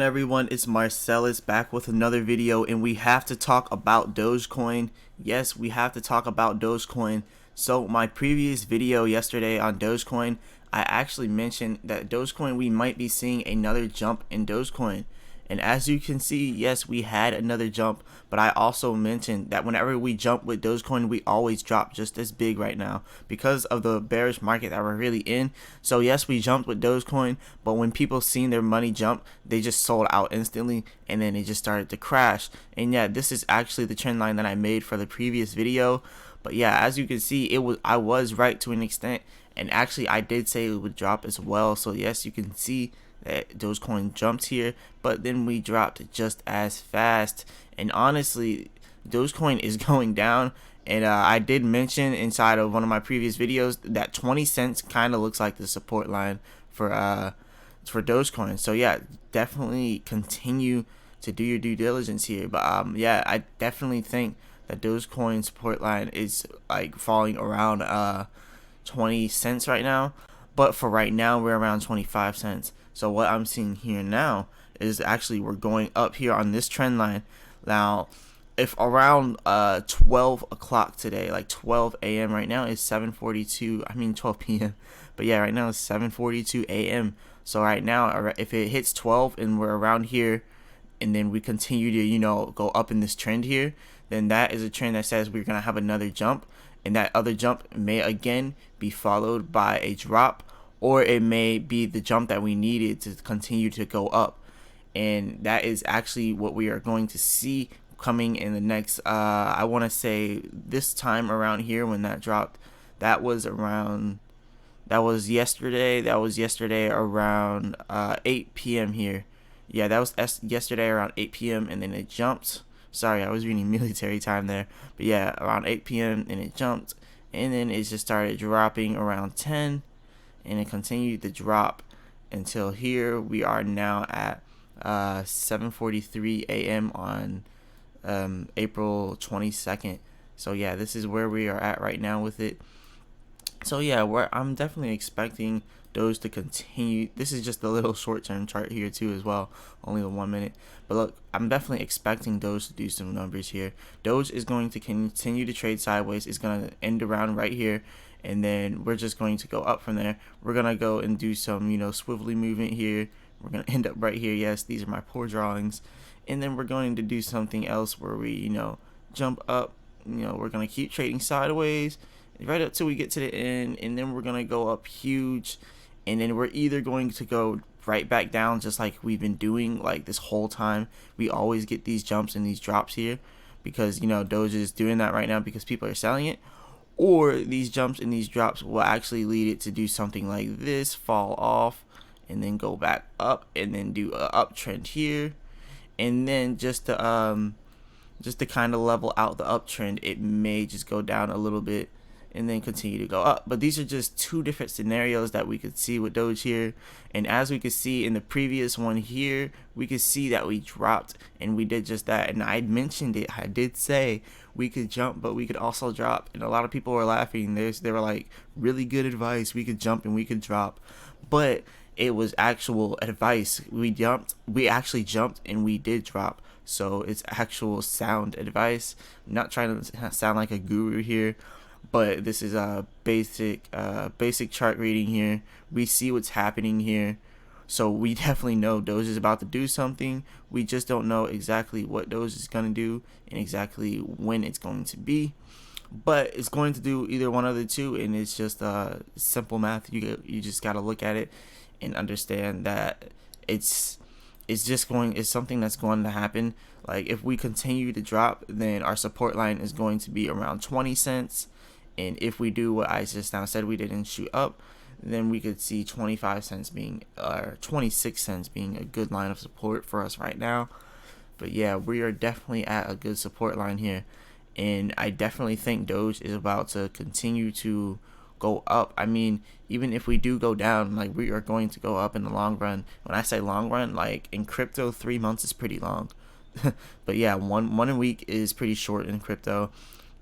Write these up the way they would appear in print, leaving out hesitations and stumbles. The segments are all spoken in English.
Everyone, it's Marsellis back with another video, and we have to talk about Dogecoin. Yes, we have to talk about Dogecoin. So my previous video yesterday on Dogecoin, I actually mentioned that Dogecoin, we might be seeing another jump in Dogecoin. And as you can see, yes, we had another jump, but I also mentioned that whenever we jump with Dogecoin, we always drop just as big right now because of the bearish market that we're really in. So yes, we jumped with Dogecoin, but when people seen their money jump, they just sold out instantly, and then it just started to crash. And yeah, this is actually the trend line that I made for the previous video. But yeah, as you can see, I was right to an extent, and actually I did say it would drop as well. So yes, you can see that Dogecoin jumped here, but then we dropped just as fast. And honestly, Dogecoin is going down. And I did mention inside of one of my previous videos that 20 cents kind of looks like the support line for Dogecoin. So yeah, definitely continue to do your due diligence here. But yeah, I definitely think that Dogecoin support line is like falling around 20 cents right now. But for right now, we're around 25 cents. So what I'm seeing here now is actually we're going up here on this trend line. Now, if around 12 o'clock today, like 12 a.m. right now is 7:42, I mean 12 p.m. But yeah, right now it's 7:42 a.m. So right now, if it hits 12 and we're around here, and then we continue to, go up in this trend here, then that is a trend that says we're going to have another jump. And that other jump may again be followed by a drop, or it may be the jump that we needed to continue to go up. And that is actually what we are going to see coming in the next, I want to say this time around here when that dropped. That was yesterday around 8 p.m. here. Yeah, that was yesterday around 8 p.m. and then it jumped. Sorry, I was reading military time there. But yeah, around 8 p.m. and it jumped. And then it just started dropping around 10. And it continued to drop until here. We are now at 7:43 a.m. on April 22nd. So yeah, this is where we are at right now with it. So yeah, I'm definitely expecting Doge to continue. This is just a little short-term chart here too as well, only a 1 minute. But look, I'm definitely expecting Doge to do some numbers here. Doge is going to continue to trade sideways. It's going to end around right here, and then we're just going to go up from there. We're going to go and do some, swivelly movement here. We're going to end up right here. Yes, these are my poor drawings. And then we're going to do something else where we, jump up. We're going to keep trading sideways right up till we get to the end, and then we're going to go up huge, and then we're either going to go right back down just like we've been doing like this whole time. We always get these jumps and these drops here because Doge is doing that right now because people are selling it, or these jumps and these drops will actually lead it to do something like this, fall off and then go back up and then do a uptrend here, and then just to kind of level out the uptrend, it may just go down a little bit and then continue to go up. But these are just two different scenarios that we could see with Doge here. And as we could see in the previous one here, we could see that we dropped, and we did just that. And I mentioned it, I did say we could jump, but we could also drop. And a lot of people were laughing. They were like, really good advice, we could jump and we could drop. But it was actual advice. We actually jumped and we did drop. So it's actual sound advice. I'm not trying to sound like a guru here, but this is a basic chart reading here. We see what's happening here, so we definitely know Doge is about to do something. We just don't know exactly what Doge is going to do and exactly when it's going to be, but it's going to do either one of the two, and it's just simple math. You just got to look at it and understand that it's something that's going to happen. Like if we continue to drop, then our support line is going to be around 20 cents. And if we do what I just now said, we didn't shoot up, then we could see 25 cents being, or 26 cents being a good line of support for us right now. But yeah, we are definitely at a good support line here. And I definitely think Doge is about to continue to go up. I mean, even if we do go down, like we are going to go up in the long run. When I say long run, like in crypto, 3 months is pretty long. But yeah, one week is pretty short in crypto.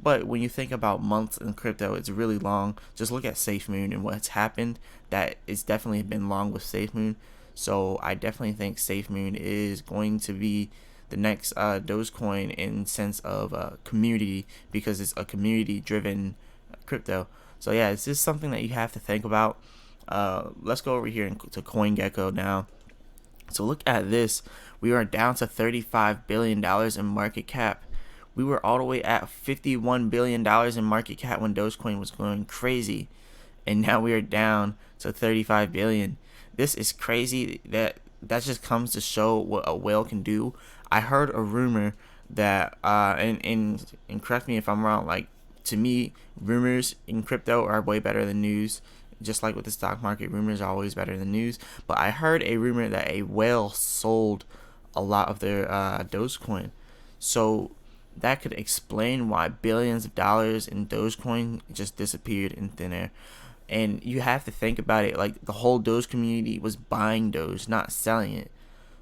But when you think about months in crypto, it's really long. Just look at SafeMoon and what's happened. That it's definitely been long with SafeMoon. So I definitely think SafeMoon is going to be the next Dogecoin in sense of community, because it's a community driven crypto. So yeah, it's just something that you have to think about. Let's go over here to CoinGecko now. So look at this. We are down to $35 billion in market cap. We were all the way at $51 billion in market cap when Dogecoin was going crazy. And now we are down to 35 billion. This is crazy. That just comes to show what a whale can do. I heard a rumor that and correct me if I'm wrong, like, to me, rumors in crypto are way better than news. Just like with the stock market, rumors are always better than news. But I heard a rumor that a whale sold a lot of their Dogecoin. So that could explain why billions of dollars in Dogecoin just disappeared in thin air. And you have to think about it, like, the whole Doge community was buying Doge, not selling it.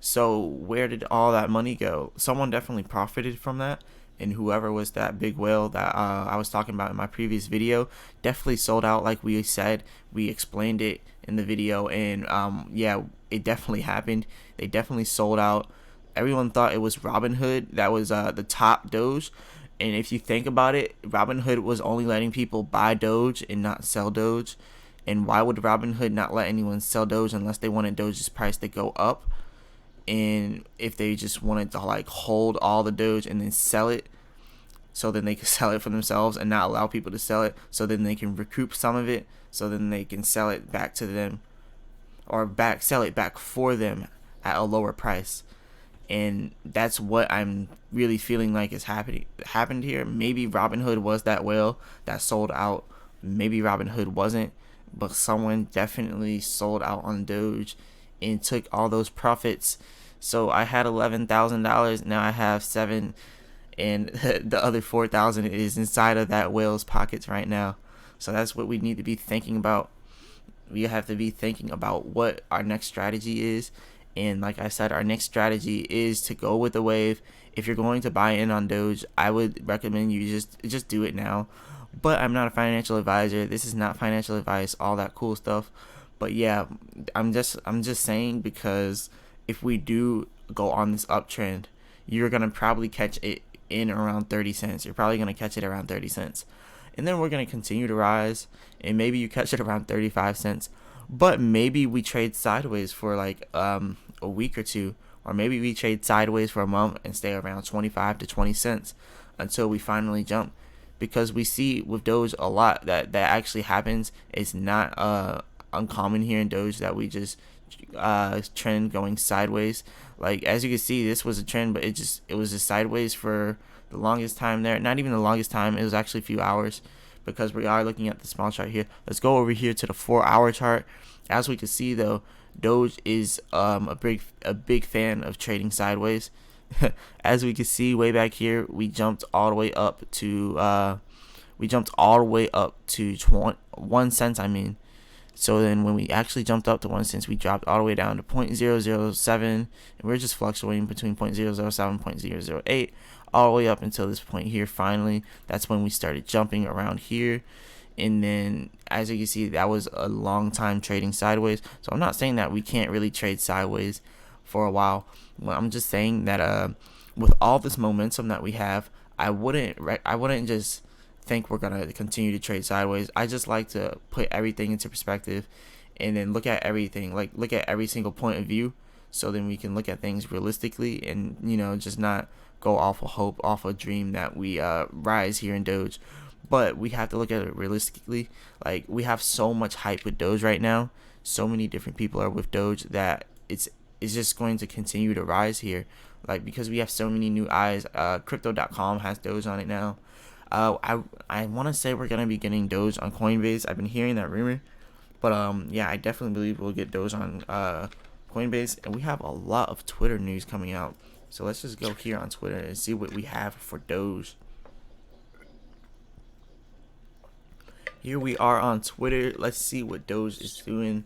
So where did all that money go? Someone definitely profited from that, and whoever was that big whale that I was talking about in my previous video definitely sold out, like we said. We explained it in the video, and yeah, it definitely happened. They definitely sold out. Everyone thought it was Robinhood that was the top Doge. And if you think about it, Robinhood was only letting people buy Doge and not sell Doge. And why would Robinhood not let anyone sell Doge unless they wanted Doge's price to go up? And if they just wanted to, like, hold all the Doge and then sell it, so then they could sell it for themselves and not allow people to sell it, so then they can recoup some of it, so then they can sell it back to them, or sell it back for them at a lower price. And that's what I'm really feeling like is happened here. Maybe Robinhood was that whale that sold out. Maybe Robinhood wasn't, but someone definitely sold out on Doge and took all those profits. So I had $11,000. Now I have $7,000, and the other $4,000 is inside of that whale's pockets right now. So that's what we need to be thinking about. We have to be thinking about what our next strategy is. And like I said, our next strategy is to go with the wave. If you're going to buy in on Doge, I would recommend you just do it now. But I'm not a financial advisor. This is not financial advice, all that cool stuff. But yeah, I'm just saying, because if we do go on this uptrend, you're gonna probably catch it in around 30 cents. You're probably gonna catch it around 30 cents. And then we're gonna continue to rise, and maybe you catch it around 35 cents. But maybe we trade sideways for like a week or two, or maybe we trade sideways for a month and stay around 25 to 20 cents until we finally jump. Because we see with Doge a lot that actually happens. It's not uncommon here in Doge that we just trend going sideways. Like, as you can see, this was a trend, but it was just sideways for the longest time there. Not even the longest time, it was actually a few hours, because we are looking at the small chart here. Let's go over here to the 4-hour chart. As we can see, though, Doge is a big fan of trading sideways. As we can see way back here, we jumped all the way up to 1 cent. I mean, so then when we actually jumped up to 1 cent, we dropped all the way down to 0.007, and we're just fluctuating between 0.007, 0.008, all the way up until this point here. Finally, that's when we started jumping around here. And then, as you can see, that was a long time trading sideways. So I'm not saying that we can't really trade sideways for a while. Well, I'm just saying that with all this momentum that we have, I wouldn't just think we're gonna continue to trade sideways. I just like to put everything into perspective, and then look at everything, like look at every single point of view, so then we can look at things realistically, and just not go off of hope, off a dream that we rise here in Doge. But we have to look at it realistically. Like, we have so much hype with Doge right now. So many different people are with Doge that it's just going to continue to rise here. Like, because we have so many new eyes. Crypto.com has Doge on it now. I want to say we're gonna be getting Doge on Coinbase. I've been hearing that rumor, but yeah, I definitely believe we'll get Doge on Coinbase. And we have a lot of Twitter news coming out. So let's just go here on Twitter and see what we have for Doge. Here we are on Twitter. Let's see what Doge is doing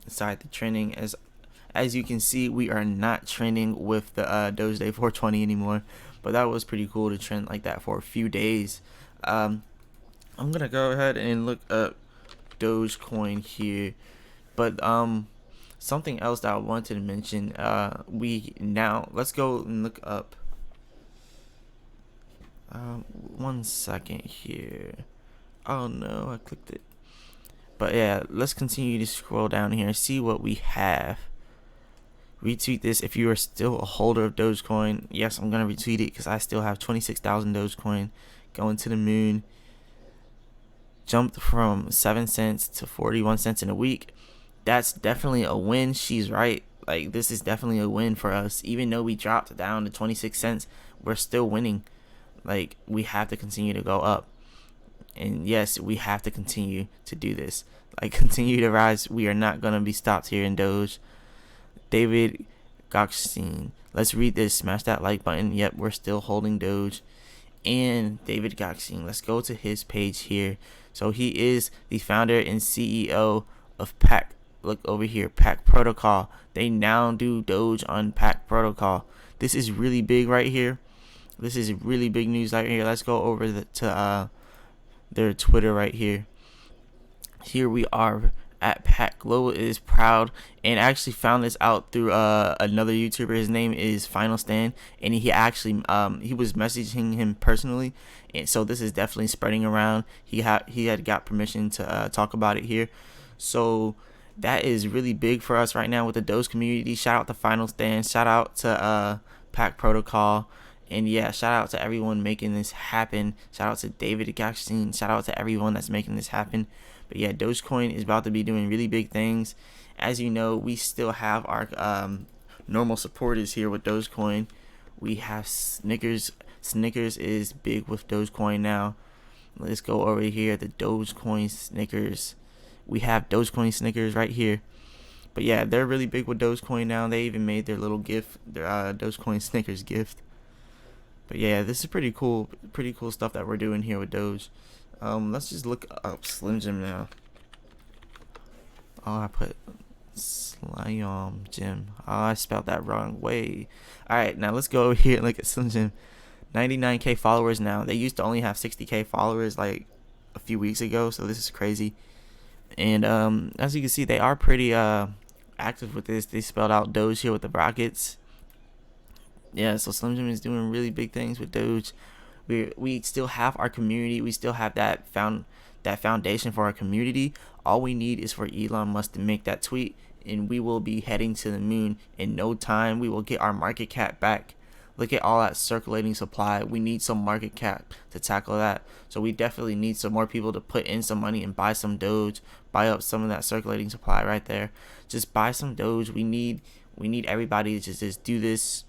inside the trending. As you can see, we are not trending with the Doge Day 420 anymore, but that was pretty cool to trend like that for a few days. I'm gonna go ahead and look up Dogecoin here, but Something else that I wanted to mention, let's go and look up. 1 second here. Oh no, I clicked it. But yeah, let's continue to scroll down here and see what we have. Retweet this if you are still a holder of Dogecoin. Yes, I'm gonna retweet it because I still have 26,000 Dogecoin. Going to the moon. Jumped from 7 cents to 41 cents in a week. That's definitely a win. She's right. Like, this is definitely a win for us. Even though we dropped down to 26 cents, we're still winning. Like, we have to continue to go up. And yes, we have to continue to do this. Like, continue to rise. We are not going to be stopped here in Doge. David Goxstein. Let's read this. Smash that like button. Yep, we're still holding Doge. And David Goxstein. Let's go to his page here. So he is the founder and CEO of Pack. Look over here, Pack Protocol. They now do Doge on Pack Protocol. This is really big right here. This is really big news right here. Let's go over to their Twitter right here. Here we are at Pack Global is proud, and I actually found this out through another YouTuber. His name is Final Stand, and he actually he was messaging him personally, and so this is definitely spreading around. He had got permission to talk about it here, so that is really big for us right now with the Doge community. Shout out to Final Stand, shout out to Pack Protocol. And yeah, shout out to everyone making this happen. Shout out to David Goxstein. Shout out to everyone that's making this happen. But yeah, Dogecoin is about to be doing really big things. As you know, we still have our normal supporters here with Dogecoin. We have Snickers. Snickers is big with Dogecoin now. Let's go over here. The Dogecoin Snickers. We have Dogecoin Snickers right here. But yeah, they're really big with Dogecoin now. They even made their little gift, their Dogecoin Snickers gift. But yeah, this is pretty cool stuff that we're doing here with Doge. Let's just look up Slim Jim now. Oh, I put Slim Jim. Oh, I spelled that wrong way. Alright, now let's go over here and look at Slim Jim. 99k followers now. They used to only have 60k followers like a few weeks ago, so this is crazy. And as you can see, they are pretty active with this. They spelled out Doge here with the brackets. Yeah, so Slim Jim is doing really big things with Doge. We still have our community. We still have that foundation for our community. All we need is for Elon Musk to make that tweet, and we will be heading to the moon in no time. We will get our market cap back. Look at all that circulating supply. We need some market cap to tackle that. So we definitely need some more people to put in some money and buy some Doge, buy up some of that circulating supply right there. Just buy some Doge. We need everybody to just do this.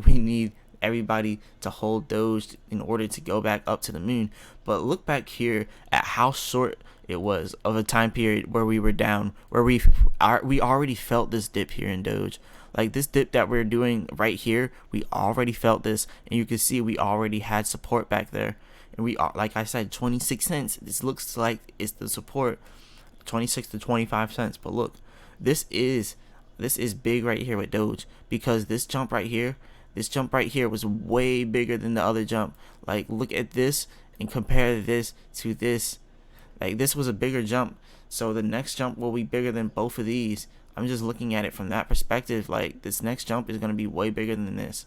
We need everybody to hold Doge in order to go back up to the moon. But look back here at how short it was of a time period where we were down, where we already felt this dip here in Doge. Like this dip that we're doing right here, we already felt this, and you can see we already had support back there. And we are, like I said, 26 cents. This looks like it's the support, 26 to 25 cents. But look, this is big right here with Doge, because this jump right here was way bigger than the other jump. Like, look at this and compare this to this. Like, this was a bigger jump, so the next jump will be bigger than both of these. I'm just looking at it from that perspective. Like, this next jump is going to be way bigger than this.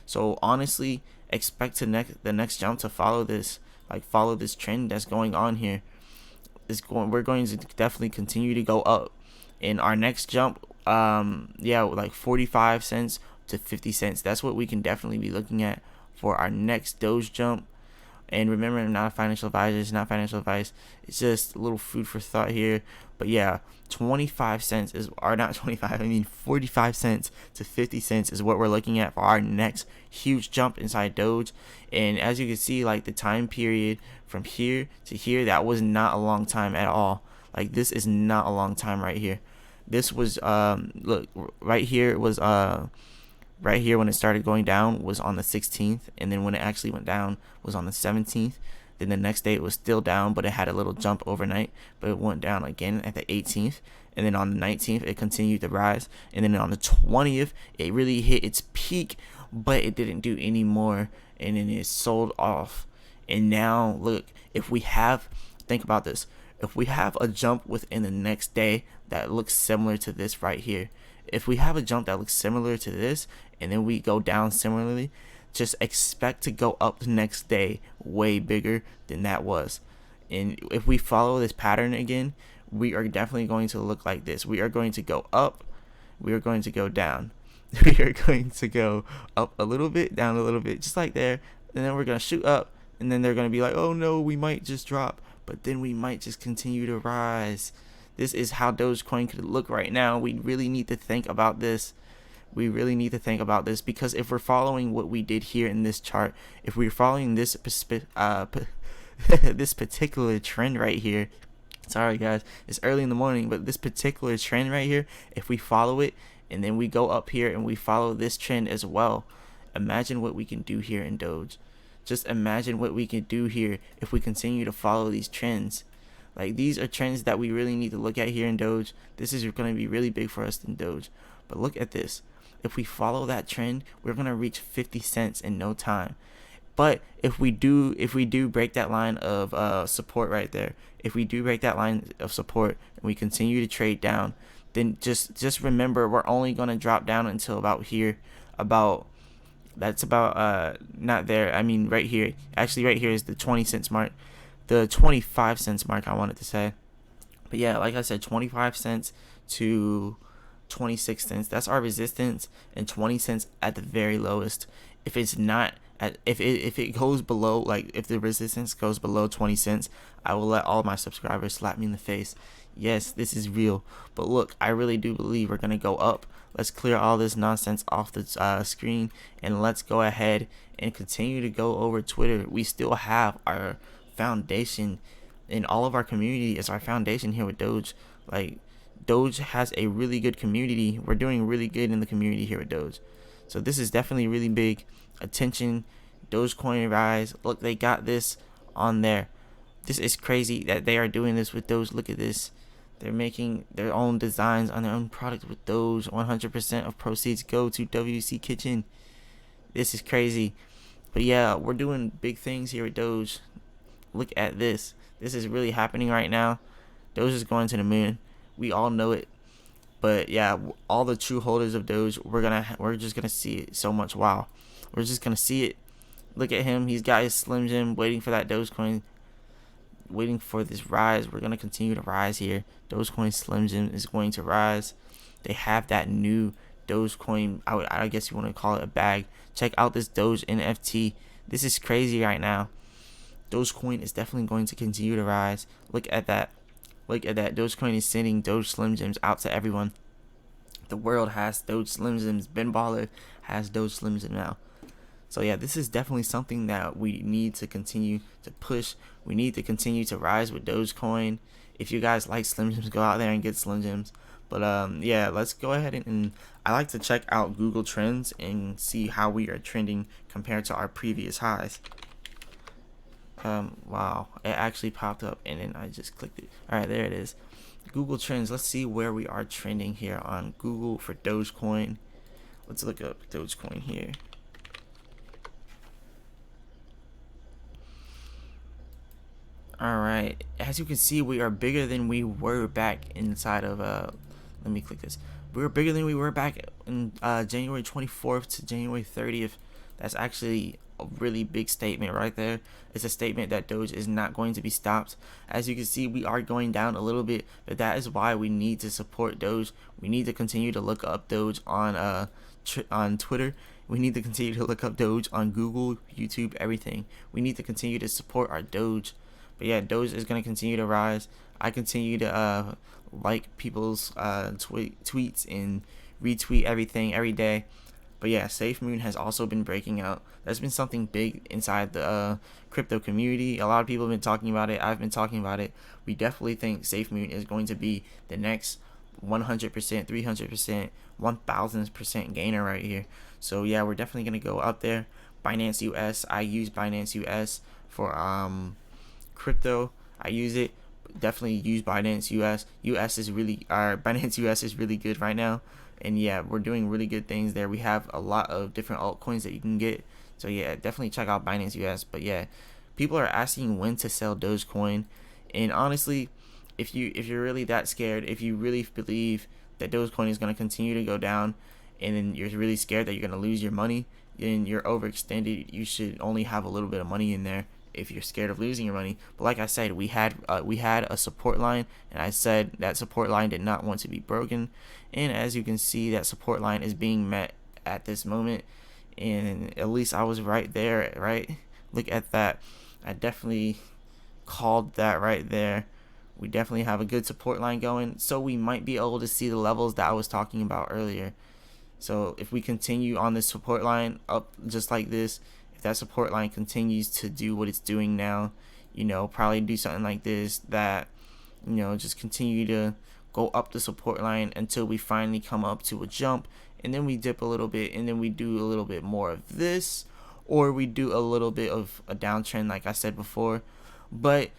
So honestly, expect the next jump to follow this, like follow this trend that's going on here. We're going to definitely continue to go up. In our next jump, like 45 cents to 50 cents. That's what we can definitely be looking at for our next Doge jump. And remember, I'm not a financial advisor. It's not financial advice. It's just a little food for thought here. But yeah, 25 cents is, or not 25, I mean 45 cents to 50 cents is what we're looking at for our next huge jump inside Doge. And as you can see, like the time period from here to here, that was not a long time at all. Like, this is not a long time right here. This was look, right here was right here when it started going down was on the 16th, and then when it actually went down was on the 17th. Then the next day it was still down, but it had a little jump overnight, but it went down again at the 18th, and then on the 19th it continued to rise, and then on the 20th it really hit its peak, but it didn't do any more, and then it sold off. And now look, think about this, if we have a jump within the next day, that looks similar to this right here. If we have a jump that looks similar to this and then we go down similarly, just expect to go up the next day way bigger than that was. And if we follow this pattern again, we are definitely going to look like this. We are going to go up, we are going to go down, we are going to go up a little bit, down a little bit, just like there, and then we're going to shoot up, and then they're going to be like, oh no, we might just drop, but then we might just continue to rise. This is how Dogecoin could look right now. We really need to think about this. We really need to think about this, because if we're following what we did here in this chart, if we're following this this particular trend right here, sorry guys, it's early in the morning, but this particular trend right here, if we follow it and then we go up here and we follow this trend as well, imagine what we can do here in Doge. Just imagine what we can do here if we continue to follow these trends. Like, these are trends that we really need to look at here in Doge. This is going to be really big for us in Doge. But look at this. If we follow that trend, we're going to reach 50 cents in no time. But if we do break that line of support right there, if we do break that line of support and we continue to trade down, then just remember, we're only going to drop down until about here. That's about not there, I mean right here. Actually right here is the 20 cents mark. The 25 cents mark, I wanted to say. But yeah, like I said, 25 cents to 26 cents, that's our resistance, and 20 cents at the very lowest. If it's not at, if it goes below, like if the resistance goes below 20 cents, I will let all my subscribers slap me in the face. Yes, this is real. But look, I really do believe we're gonna go up. Let's clear all this nonsense off the screen, and let's go ahead and continue to go over Twitter. We still have our foundation, and all of our community is our foundation here with Doge. Like, Doge has a really good community. We're doing really good in the community here with Doge. So this is definitely really big. Attention, Dogecoin rise. Look, they got this on there. This is crazy that they are doing this with Doge. Look at this. They're making their own designs on their own product with Doge. 100% of proceeds go to WC Kitchen. This is crazy. But yeah, we're doing big things here at Doge. Look at this. This is really happening right now. Doge is going to the moon. We all know it. But yeah, all the true holders of Doge, we're just gonna see it so much. Wow, we're just gonna see it. Look at him. He's got his Slim Jim waiting for that Dogecoin, waiting for this rise. We're gonna continue to rise here. Dogecoin Slim Jim is going to rise. They have that new Dogecoin, I guess you want to call it a bag. Check out this Doge NFT. This is crazy right now. Dogecoin is definitely going to continue to rise. Look at that. Look at that. Dogecoin is sending Doge Slim Jims out to everyone. The world has Doge Slim Jims. Ben Baller has Doge Slim Jim now. So yeah, this is definitely something that we need to continue to push. We need to continue to rise with Dogecoin. If you guys like Slim Jims, go out there and get Slim Jims. But yeah, let's go ahead and I like to check out Google Trends and see how we are trending compared to our previous highs. Wow, it actually popped up and then I just clicked it. Alright, there it is. Google Trends. Let's see where we are trending here on Google for Dogecoin. Let's look up Dogecoin here. Alright, as you can see, we are bigger than we were back inside of let me click this. We were bigger than we were back in January 24th to January 30th. That's actually a really big statement right there. It's a statement that Doge is not going to be stopped. As you can see, we are going down a little bit, but that is why we need to support Doge. We need to continue to look up Doge on Twitter. We need to continue to look up Doge on Google, YouTube, everything. We need to continue to support our Doge. But yeah, Doge is going to continue to rise. I continue to like people's tweets and retweet everything every day. But yeah, SafeMoon has also been breaking out. That's been something big inside the crypto community. A lot of people have been talking about it. I've been talking about it. We definitely think SafeMoon is going to be the next 100%, 300%, 1000% gainer right here. So yeah, we're definitely going to go up there. Binance US. I use Binance US for crypto. I use it. Definitely use Binance US. Binance US is really good right now. And yeah, we're doing really good things there. We have a lot of different altcoins that you can get. So yeah, definitely check out Binance US. But yeah, people are asking when to sell Dogecoin. And honestly, if you're really that scared, if you really believe that Dogecoin is going to continue to go down, and then you're really scared that you're going to lose your money, then you're overextended. You should only have a little bit of money in there if you're scared of losing your money. But like I said, we had a support line, and I said that support line did not want to be broken, and as you can see, that support line is being met at this moment, and at least I was right there, right? Look at that. I definitely called that right there. We definitely have a good support line going, so we might be able to see the levels that I was talking about earlier. So if we continue on this support line up just like this, if that support line continues to do what it's doing now, probably do something like this, that, just continue to go up the support line until we finally come up to a jump, and then we dip a little bit, and then we do a little bit more of this, or we do a little bit of a downtrend like I said before. But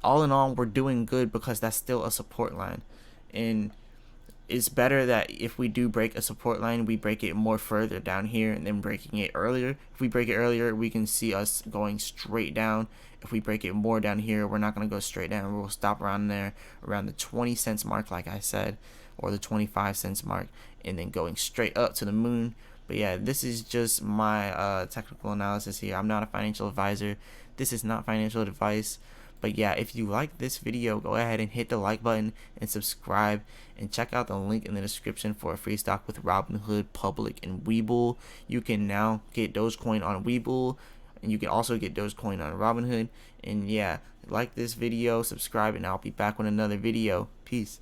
all in all, we're doing good because that's still a support line, and it's better that if we do break a support line, we break it more further down here and then breaking it earlier. If we break it earlier, we can see us going straight down. If we break it more down here, we're not going to go straight down. We'll stop around there, around the 20 cents mark like I said, or the 25 cents mark, and then going straight up to the moon. But yeah, this is just my technical analysis here. I'm not a financial advisor. This is not financial advice. But yeah, if you like this video, go ahead and hit the like button and subscribe, and check out the link in the description for a free stock with Robinhood, Public, and Webull. You can now get Dogecoin on Webull, and you can also get Dogecoin on Robinhood. And yeah, like this video, subscribe, and I'll be back with another video. Peace.